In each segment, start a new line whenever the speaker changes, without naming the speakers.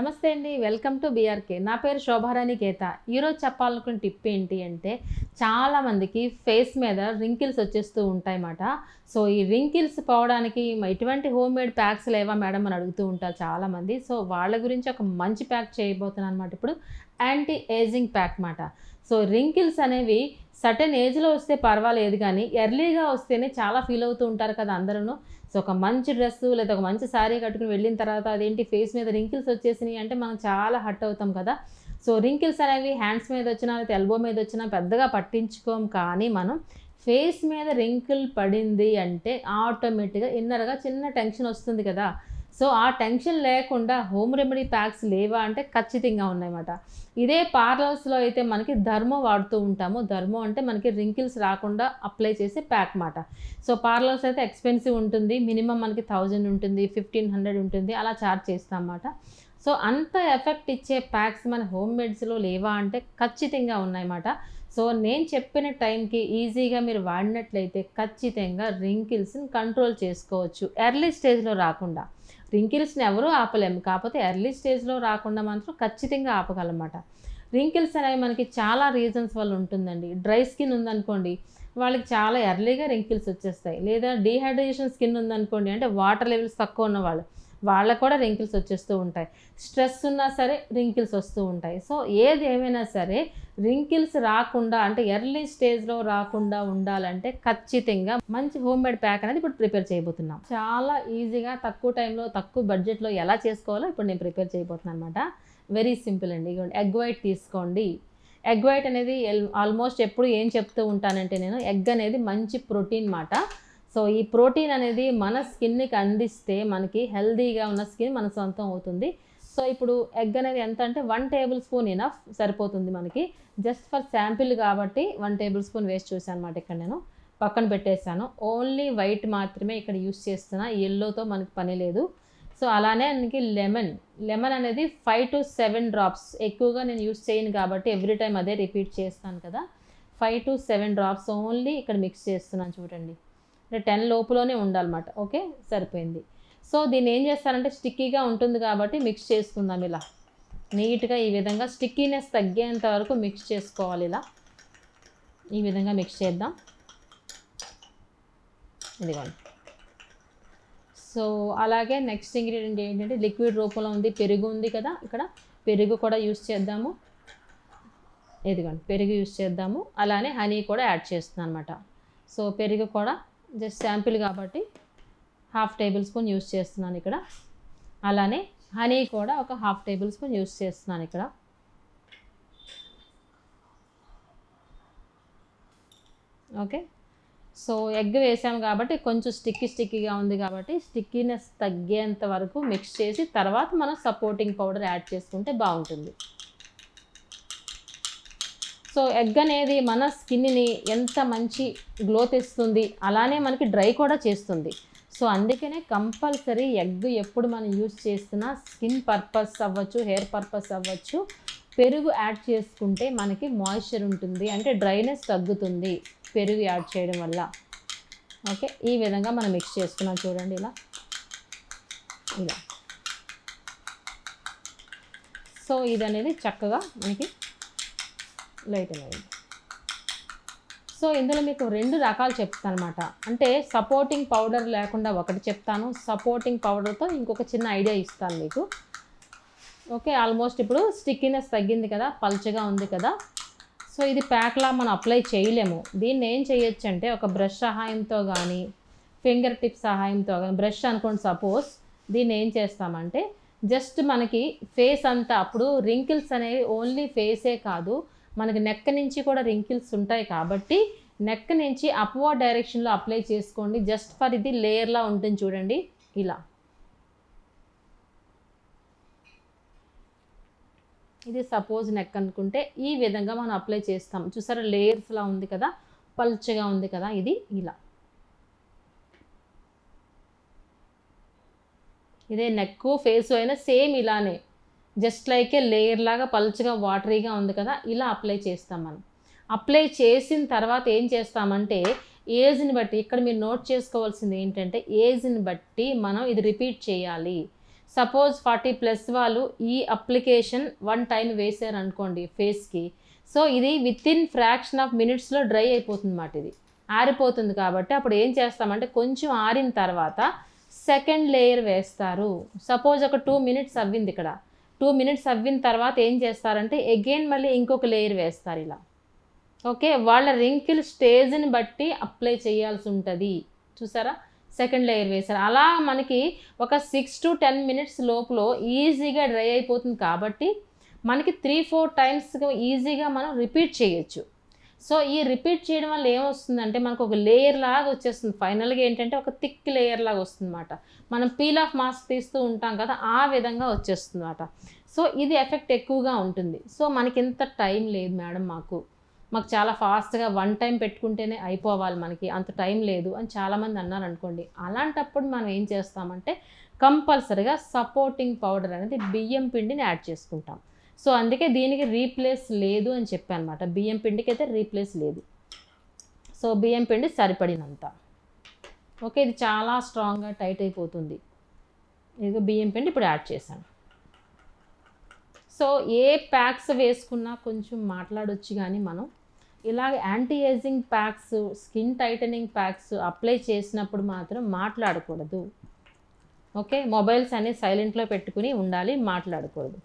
నమస్తే అండి, welcome to BRK. నా పేరు శోభారాణి కేత. ఈరోజు చెప్పాలనుకున్న టిప్ ఏంటి అంటే, చాలామందికి ఫేస్ మీద రింకిల్స్ వచ్చేస్తూ ఉంటాయన్నమాట. సో ఈ రింకిల్స్ పోవడానికి ఎటువంటి హోమ్ మేడ్ ప్యాక్స్ లేవా మేడం అని అడుగుతూ ఉంటారు చాలామంది. సో వాళ్ళ గురించి ఒక మంచి ప్యాక్ చేయబోతున్నాను అనమాట ఇప్పుడు. యాంటీ ఏజింగ్ ప్యాక్ మాట. సో రింకిల్స్ అనేవి సర్టెన్ ఏజ్లో వస్తే పర్వాలేదు, కానీ ఎర్లీగా వస్తేనే చాలా ఫీల్ అవుతూ ఉంటారు కదా అందరూ. సో ఒక మంచి డ్రెస్సు లేదా ఒక మంచి శారీ కట్టుకుని వెళ్ళిన తర్వాత అదేంటి ఫేస్ మీద రింకిల్స్ వచ్చేసినాయి అంటే మనం చాలా హర్ట్ అవుతాం కదా. సో రింకిల్స్ అనేవి హ్యాండ్స్ మీద వచ్చినా లేదా ఎల్బో మీద వచ్చినా పెద్దగా పట్టించుకోం, కానీ మనం ఫేస్ మీద రింకిల్ పడింది అంటే ఆటోమేటిక్గా ఇన్నర్గా చిన్న టెన్షన్ వస్తుంది కదా. సో ఆ టెన్షన్ లేకుండా హోమ్ రెమెడీ ప్యాక్స్ లేవా అంటే ఖచ్చితంగా ఉన్నాయన్నమాట. ఇదే పార్లర్స్లో అయితే మనకి ధర్మో వాడుతూ ఉంటాము. ధర్మో అంటే మనకి రింకిల్స్ రాకుండా అప్లై చేసే ప్యాక్ మాట. సో పార్లర్స్ అయితే ఎక్స్పెన్సివ్ ఉంటుంది, మినిమం మనకి 1000 ఉంటుంది, 1500 ఉంటుంది, అలా ఛార్జ్ చేస్తాం అన్నమాట. సో అంత ఎఫెక్ట్ ఇచ్చే ప్యాక్స్ మన హోమ్ మేడ్స్లో లేవా అంటే ఖచ్చితంగా ఉన్నాయన్నమాట. సో నేను చెప్పిన టైంకి ఈజీగా మీరు వాడినట్లయితే ఖచ్చితంగా రింకిల్స్ని కంట్రోల్ చేసుకోవచ్చు, ఎర్లీ స్టేజ్లో రాకుండా. రింకిల్స్ని ఎవరూ ఆపలేము, కాకపోతే ఎర్లీ స్టేజ్లో రాకుండా మాత్రం ఖచ్చితంగా ఆపగలమాట. రింకిల్స్ అనేవి మనకి చాలా రీజన్స్ వల్ల ఉంటుందండి. డ్రై స్కిన్ ఉందనుకోండి, వాళ్ళకి చాలా ఎర్లీగా రింకిల్స్ వచ్చేస్తాయి. లేదా డీహైడ్రేషన్ స్కిన్ ఉందనుకోండి, అంటే వాటర్ లెవెల్స్ తక్కువ ఉన్న వాళ్ళకు కూడా రింకిల్స్ వచ్చేస్తూ ఉంటాయి. స్ట్రెస్ ఉన్నా సరే రింకిల్స్ వస్తూ ఉంటాయి. సో ఏది ఏమైనా సరే రింకిల్స్ రాకుండా అంటే ఎర్లీ స్టేజ్లో రాకుండా ఉండాలంటే ఖచ్చితంగా మంచి హోమ్ మేడ్ ప్యాక్ అనేది ఇప్పుడు ప్రిపేర్ చేయబోతున్నాం. చాలా ఈజీగా తక్కువ టైంలో తక్కువ బడ్జెట్లో ఎలా చేసుకోవాలో ఇప్పుడు నేను ప్రిపేర్ చేయబోతున్నాను అనమాట. వెరీ సింపుల్ అండి. ఎగ్ వైట్ తీసుకోండి. ఎగ్ వైట్ అనేది ఆల్మోస్ట్ ఎప్పుడు ఏం చెప్తూ ఉంటానంటే, నేను ఎగ్ అనేది మంచి ప్రోటీన్ మాట. సో ఈ ప్రోటీన్ అనేది మన స్కిన్కి అందిస్తే మనకి హెల్దీగా ఉన్న స్కిన్ మన సొంతం అవుతుంది. సో ఇప్పుడు ఎగ్ అనేది ఎంత అంటే 1 టేబుల్ స్పూన్ ఇనఫ్ సరిపోతుంది మనకి. జస్ట్ ఫర్ శాంపిల్ కాబట్టి 1 టేబుల్ స్పూన్ వేస్ట్ చూసాను అనమాట. ఇక్కడ నేను పక్కన పెట్టేశాను. ఓన్లీ వైట్ మాత్రమే ఇక్కడ యూస్ చేస్తున్నా, ఎల్లోతో మనకి పని లేదు. సో అలానే మనకి లెమన్ అనేది 5 to 7 డ్రాప్స్. ఎక్కువగా నేను యూస్ చేయను కాబట్టి ఎవ్రీ టైం అదే రిపీట్ చేస్తాను కదా. 5 to 7 డ్రాప్స్ ఓన్లీ ఇక్కడ మిక్స్ చేస్తున్నాను చూడండి. 10 లోపులోనే ఉండాలన్నమాట. ఓకే, సరిపోయింది. సో దీన్ని ఏం చేస్తారంటే, స్టిక్కీగా ఉంటుంది కాబట్టి మిక్స్ చేసుకుందాం. ఇలా నీట్గా ఈ విధంగా స్టిక్కీనెస్ తగ్గేంత వరకు మిక్స్ చేసుకోవాలి. ఇలా ఈ విధంగా మిక్స్ చేద్దాం. ఇదిగోండి. సో అలాగే నెక్స్ట్ ఇంగ్రీడియంట్ ఏంటంటే, లిక్విడ్ రూపంలో ఉంది, పెరుగు ఉంది కదా. ఇక్కడ పెరుగు కూడా యూస్ చేద్దాము. ఇదిగోండి, పెరుగు యూస్ చేద్దాము. అలానే హనీ కూడా యాడ్ చేస్తున్నాను అనమాట. సో పెరుగు కూడా జస్ట్ శాంపిల్ కాబట్టి 1/2 టేబుల్ స్పూన్ యూస్ చేస్తున్నాను ఇక్కడ. అలానే హనీ కూడా ఒక 1/2 టేబుల్ స్పూన్ యూస్ చేస్తున్నాను ఇక్కడ. ఓకే, సో ఎగ్ వేసాము కాబట్టి కొంచెం స్టిక్కీగా ఉంది కాబట్టి స్టిక్కీనెస్ తగ్గేంత వరకు మిక్స్ చేసి తర్వాత మనం సపోర్టింగ్ పౌడర్ యాడ్ చేసుకుంటే బాగుంటుంది. సో ఎగ్ అనేది మన స్కిన్ని ఎంత మంచి గ్లో తెస్తుంది, అలానే మనకి డ్రై కూడా చేస్తుంది. సో అందుకనే కంపల్సరీ ఎగ్ ఎప్పుడు మనం యూజ్ చేస్తున్నా స్కిన్ పర్పస్ అవ్వచ్చు, హెయిర్ పర్పస్ అవ్వచ్చు, పెరుగు యాడ్ చేసుకుంటే మనకి మాయిశ్చర్ ఉంటుంది, అంటే డ్రైనెస్ తగ్గుతుంది పెరుగు యాడ్ చేయడం వల్ల. ఓకే, ఈ విధంగా మనం మిక్స్ చేసుకున్నాం చూడండి. ఇలా సో ఇది అనేది చక్కగా మనకి లైట్ అనేది. సో ఇందులో మీకు 2 రకాలు చెప్తాను అనమాట. అంటే సపోర్టింగ్ పౌడర్ లేకుండా ఒకటి చెప్తాను, సపోర్టింగ్ పౌడర్తో ఇంకొక చిన్న ఐడియా ఇస్తాను మీకు. ఓకే, ఆల్మోస్ట్ ఇప్పుడు స్టిక్కీనెస్ తగ్గింది కదా, పల్చగా ఉంది కదా. సో ఇది ప్యాక్లా మనం అప్లై చేయలేము. దీన్ని ఏం చేయొచ్చు అంటే, ఒక బ్రష్ సహాయంతో కానీ ఫింగర్ టిప్ సహాయంతో కానీ, బ్రష్ అనుకోండి సపోజ్, దీన్ని ఏం చేస్తామంటే జస్ట్ మనకి ఫేస్ అంతా, అప్పుడు రింకిల్స్ అనేవి ఓన్లీ ఫేసే కాదు, మనకి నెక్ నుంచి కూడా రింకిల్స్ ఉంటాయి కాబట్టి నెక్ నుంచి అప్వర్డ్ డైరెక్షన్లో అప్లై చేసుకోండి. జస్ట్ ఫర్ ఇది లేయర్లా ఉంటుంది చూడండి. ఇలా ఇది సపోజ్ నెక్ అనుకుంటే ఈ విధంగా మనం అప్లై చేస్తాం. చూసారా, లేయర్స్లా ఉంది కదా, పల్చగా ఉంది కదా. ఇది ఇలా ఇదే నెక్ ఫేస్ అయినా సేమ్ ఇలానే జస్ట్ లైక్ ఏ లేయర్ లాగా పల్చగా వాటరీగా ఉంది కదా, ఇలా అప్లై చేస్తాం మనం. అప్లై చేసిన తర్వాత ఏం చేస్తామంటే, ఏజ్ని బట్టి ఇక్కడ మీరు నోట్ చేసుకోవాల్సింది ఏంటంటే, ఏజ్ని బట్టి మనం ఇది రిపీట్ చేయాలి. సపోజ్ 40+ వాళ్ళు ఈ అప్లికేషన్ 1 టైం వేసారు అనుకోండి ఫేస్కి, సో ఇది వితిన్ ఫ్రాక్షన్ ఆఫ్ మినిట్స్లో డ్రై అయిపోతుంది అన్నమాట. ఇది ఆరిపోతుంది కాబట్టి అప్పుడు ఏం చేస్తామంటే కొంచెం ఆరిన తర్వాత సెకండ్ లేయర్ వేస్తారు. సపోజ్ ఒక 2 మినిట్స్ అవ్వింది, ఇక్కడ 2 మినిట్స్ అవ్విన తర్వాత ఏం చేస్తారంటే అగైన్ మళ్ళీ ఇంకొక లేయర్ వేస్తారు ఇలా. ఓకే, వాళ్ళ రింకిల్ స్టేజ్ని బట్టి అప్లై చేయాల్సి ఉంటుంది. చూసారా, సెకండ్ లేయర్ వేశారు. అలా మనకి ఒక 6 to 10 మినిట్స్ లోపల ఈజీగా డ్రై అయిపోతుంది కాబట్టి మనకి 3-4 టైమ్స్ ఈజీగా మనం రిపీట్ చేయొచ్చు. సో ఈ రిపీట్ చేయడం వల్ల ఏమొస్తుందంటే మనకు ఒక లేయర్ లాగా వచ్చేస్తుంది. ఫైనల్గా ఏంటంటే ఒక థిక్ లేయర్ లాగా వస్తుంది అన్నమాట. మనం పీల్ ఆఫ్ మాస్క్ తీస్తూ ఉంటాం కదా, ఆ విధంగా వచ్చేస్తుంది అన్నమాట. సో ఇది ఎఫెక్ట్ ఎక్కువగా ఉంటుంది. సో మనకి ఇంత టైం లేదు మేడం, మాకు చాలా ఫాస్ట్గా 1 టైం పెట్టుకుంటేనే అయిపోవాలి, మనకి అంత టైం లేదు అని చాలామంది అన్నారు అనుకోండి. అలాంటప్పుడు మనం ఏం చేస్తామంటే కంపల్సరీగా సపోర్టింగ్ పౌడర్ అనేది బియ్యం పిండిని యాడ్ చేసుకుంటాం. సో అందుకే దీనికి రీప్లేస్ లేదు అని చెప్పాను అనమాట. బియ్యం పిండికి అయితే రీప్లేస్ లేదు. సో బియ్యం పిండి సరిపడినంత. ఓకే, ఇది చాలా స్ట్రాంగ్గా టైట్ అయిపోతుంది. ఇది బియ్యం పిండి ఇప్పుడు యాడ్ చేశాను. సో ఏ ప్యాక్స్ వేసుకున్నా కొంచెం మాట్లాడొచ్చు, కానీ మనం ఇలాగ anti ageing packs, skin titling packs apply చేసినప్పుడు మాత్రం మాట్లాడకూడదు. ఓకే, మొబైల్స్ అన్నీ సైలెంట్లో పెట్టుకుని ఉండాలి, మాట్లాడకూడదు.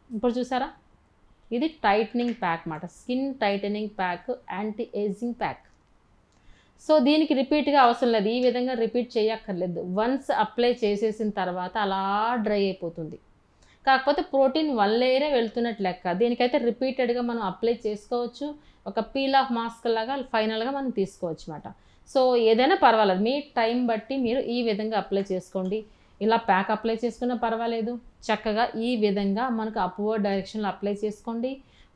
ఇప్పుడు చూసారా, ఇది టైటనింగ్ ప్యాక్ అన్నమాట. Skin titling pack, anti ageing pack. So దీనికి రిపీట్గా అవసరం లేదు, ఈ విధంగా రిపీట్ చేయక్కర్లేదు. వన్స్ అప్లై చేసేసిన తర్వాత అలా డ్రై అయిపోతుంది. కాకపోతే ప్రోటీన్ 1 లేయరే వెళ్తున్నట్టు లెక్క. దీనికైతే రిపీటెడ్గా మనం అప్లై చేసుకోవచ్చు. ఒక పీల్ ఆఫ్ మాస్క్ లాగా ఫైనల్గా మనం తీసుకోవచ్చు అన్నమాట. సో ఏదైనా పర్వాలేదు, మీ టైం బట్టి మీరు ఈ విధంగా అప్లై చేసుకోండి. ఇలా ప్యాక్ అప్లై చేసుకున్నా పర్వాలేదు, చక్కగా ఈ విధంగా మనకు అప్వర్డ్ డైరెక్షన్లో అప్లై చేసుకోండి.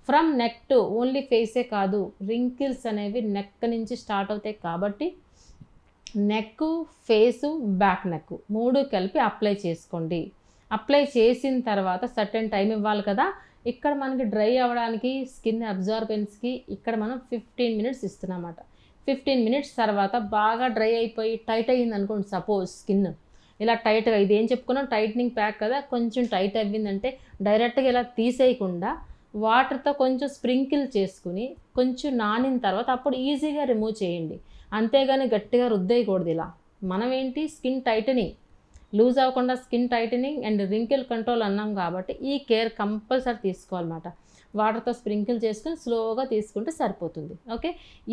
ఫ్రమ్ నెక్ టు, ఓన్లీ ఫేసే కాదు, రింకిల్స్ అనేవి నెక్ నుంచి స్టార్ట్ అవుతాయి కాబట్టి నెక్, ఫేసు, బ్యాక్ నెక్ 3 కలిపి అప్లై చేసుకోండి. అప్లై చేసిన తర్వాత సర్టెన్ టైం ఇవ్వాలి కదా. ఇక్కడ మనకి డ్రై అవ్వడానికి, స్కిన్ అబ్జార్బెన్స్కి ఇక్కడ మనం 15 మినిట్స్ ఇస్తున్నామన్నమాట. 15 మినిట్స్ తర్వాత బాగా డ్రై అయిపోయి టైట్ అయ్యింది అనుకోండి, సపోజ్ స్కిన్ ఇలా టైట్గా, ఇది ఏం చెప్పుకున్నాం టైట్నింగ్ ప్యాక్ కదా, కొంచెం టైట్ అవ్విందంటే డైరెక్ట్గా ఇలా తీసేయకుండా వాటర్తో కొంచెం స్ప్రింకిల్ చేసుకుని కొంచెం నానిన తర్వాత అప్పుడు ఈజీగా రిమూవ్ చేయండి. అంతేగాని గట్టిగా రుద్దేయకూడదు. ఇలా మనం ఏంటి స్కిన్ టైటనింగ్, లూజ్ అవ్వకుండా skin titling and wrinkle control అన్నాం కాబట్టి ఈ కేర్ కంపల్సరీ తీసుకోవాలన్నమాట. వాటర్తో స్ప్రింకిల్ చేసుకుని స్లోగా తీసుకుంటే సరిపోతుంది. ఓకే,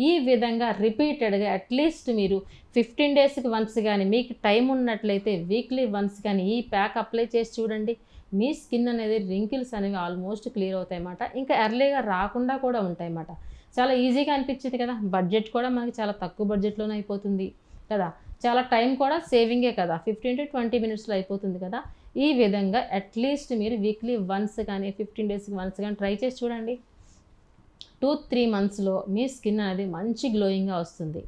ఈ విధంగా రిపీటెడ్గా అట్లీస్ట్ మీరు 15 డేస్కి వన్స్ కానీ, మీకు టైం ఉన్నట్లయితే వీక్లీ వన్స్ కానీ ఈ ప్యాక్ అప్లై చేసి చూడండి. మీ స్కిన్ అనేది, రింకిల్స్ అనేవి ఆల్మోస్ట్ క్లియర్ అవుతాయి అన్నమాట. ఇంకా ఎర్లీగా రాకుండా కూడా ఉంటాయి అన్నమాట. చాలా ఈజీగా అనిపించింది కదా, బడ్జెట్ కూడా మనకి చాలా తక్కువ బడ్జెట్లోనే అయిపోతుంది కదా, చాలా టైం కూడా సేవింగే కదా, 15 to 20 మినిట్స్లో అయిపోతుంది కదా. ఈ విధంగా అట్లీస్ట్ మీరు వీక్లీ వన్స్ కానీ 15 డేస్కి వన్స్ కానీ ట్రై చేసి చూడండి. 2-3 మంత్స్లో మీ స్కిన్ అనేది మంచి గ్లోయింగ్గా వస్తుంది.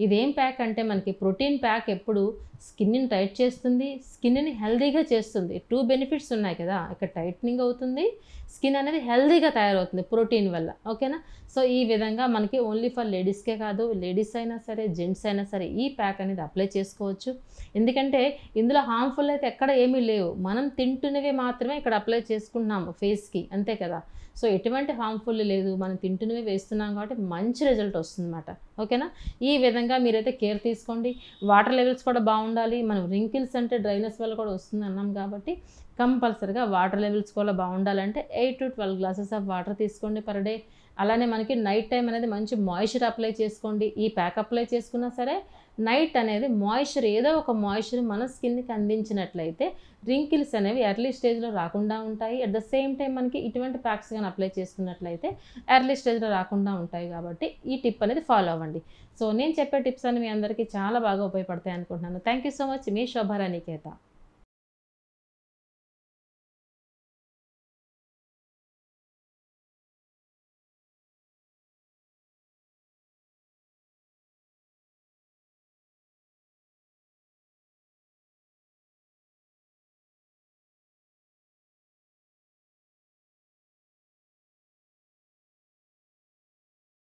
ఇదేం ప్యాక్ అంటే మనకి ప్రోటీన్ ప్యాక్ ఎప్పుడు స్కిన్ని టైట్ చేస్తుంది, స్కిన్ని హెల్దీగా చేస్తుంది. 2 బెనిఫిట్స్ ఉన్నాయి కదా, ఇక్కడ టైట్నింగ్ అవుతుంది, స్కిన్ అనేది హెల్దీగా తయారవుతుంది ప్రోటీన్ వల్ల. ఓకేనా, సో ఈ విధంగా మనకి ఓన్లీ ఫర్ లేడీస్కే కాదు, లేడీస్ అయినా సరే, జెంట్స్ అయినా సరే ఈ ప్యాక్ అనేది అప్లై చేసుకోవచ్చు. ఎందుకంటే ఇందులో హార్మ్ఫుల్ అయితే ఎక్కడ ఏమీ లేవు, మనం తింటున్నవే మాత్రమే ఇక్కడ అప్లై చేసుకుంటున్నాము ఫేస్కి, అంతే కదా. సో ఎటువంటి హార్మ్ఫుల్ లేదు, మనం తింటున్నవే వేస్తున్నాం కాబట్టి మంచి రిజల్ట్ వస్తుందన్నమాట. ఓకేనా, ఈ విధంగా మీరైతే కేర్ తీసుకోండి. వాటర్ లెవెల్స్ కూడా బాగుండాలి. మనం రింకిల్స్ అంటే డ్రైనెస్ వల్ల కూడా వస్తుంది అన్నాం కాబట్టి కంపల్సరీగా వాటర్ లెవెల్స్ కూడా బాగుండాలంటే 8 to 12 గ్లాసెస్ ఆఫ్ వాటర్ తీసుకోండి పర్ డే. అలానే మనకి నైట్ టైం అనేది మంచి మాయిశ్చర్ అప్లై చేసుకోండి. ఈ ప్యాక్ అప్లై చేసుకున్నా సరే నైట్ అనేది మాయిశ్చర్, ఏదో ఒక మాయిశ్చర్ మన స్కిన్కి అందించినట్లయితే రింకిల్స్ అనేవి ఎర్లీ స్టేజ్లో రాకుండా ఉంటాయి. అట్ ద సేమ్ టైం మనకి ఇటువంటి ప్యాక్స్ కానీ అప్లై చేసుకున్నట్లయితే ఎర్లీ స్టేజ్లో రాకుండా ఉంటాయి. కాబట్టి ఈ టిప్ అనేది ఫాలో అవ్వండి. సో నేను చెప్పే టిప్స్ అన్ని మీ అందరికీ చాలా బాగా ఉపయోగపడతాయి అనుకుంటున్నాను. Thank you so much. మీ శోభారాణి కేత.